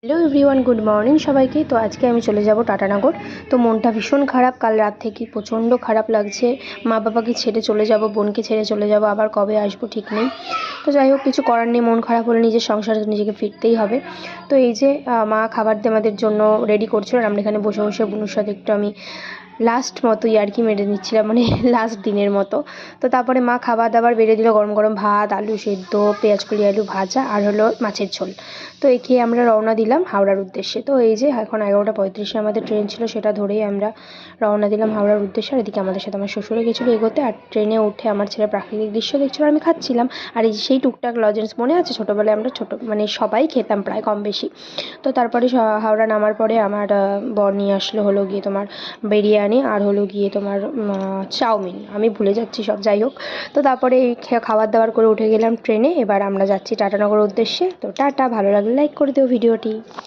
Hello everyone, good morning সবাইকে। তো আজকে আমি চলে যাব টাটানগর। তো মনটা ভীষণ খারাপ, কাল রাত থেকে প্রচণ্ড খারাপ লাগছে। মা বাবাকে ছেড়ে চলে যাব, বোনকে ছেড়ে চলে যাব, আবার কবে আসবো ঠিক নেই। তো যাই হোক, কিছু করার নেই, মন খারাপ হলে নিজের সংসারে নিজেকে ফিরতেই হবে। তো এই যে মা খাবার দিয়ে আমাদের জন্য রেডি করছিল, আর আমরা এখানে বসে বসে বোনের সাথে একটু আমি লাস্ট মতো ইয়ার্কি মেরে নিচ্ছিলাম, মানে লাস্ট দিনের মতো। তো তারপরে মা খাবার দাবার বেড়ে দিল, গরম গরম ভাত, আলু সেদ্ধ, পেঁয়াজকলি আলু ভাজা, আর হলো মাছের ঝোল। তো এই খেয়ে আমরা রওনা দিলাম হাওড়ার উদ্দেশ্যে। তো এই যে এখন 11:35 আমাদের ট্রেন ছিল, সেটা ধরেই আমরা রওনা দিলাম হাওড়ার উদ্দেশ্যে। আর এদিকে আমাদের সাথে আমার শ্বশুরে গেছিলো এগোতে, আর ট্রেনে উঠে আমার ছেলে প্রাকৃতিক দৃশ্য দেখছিল, আর আমি খাচ্ছিলাম। আর এই সেই টুকটাক লজেন্স মনে আছে, ছোটোবেলায় আমরা মানে সবাই খেতাম প্রায় কম বেশি। তো তারপরে হাওড়া নামার পরে আমার বর নিয়ে আসলো হলো গিয়ে তোমার বিরিয়ানি, আর হলো গিয়ে তোমার চাউমিন, আমি ভুলে যাচ্ছি সব, যাই হোক। তো তারপরে এই খাবার দাবার করে উঠে গেলাম ট্রেনে। এবার আমরা যাচ্ছি টাটানগর উদ্দেশ্যে। তো টাটা, ভালো লাগলে লাইক করে দিও ভিডিওটি।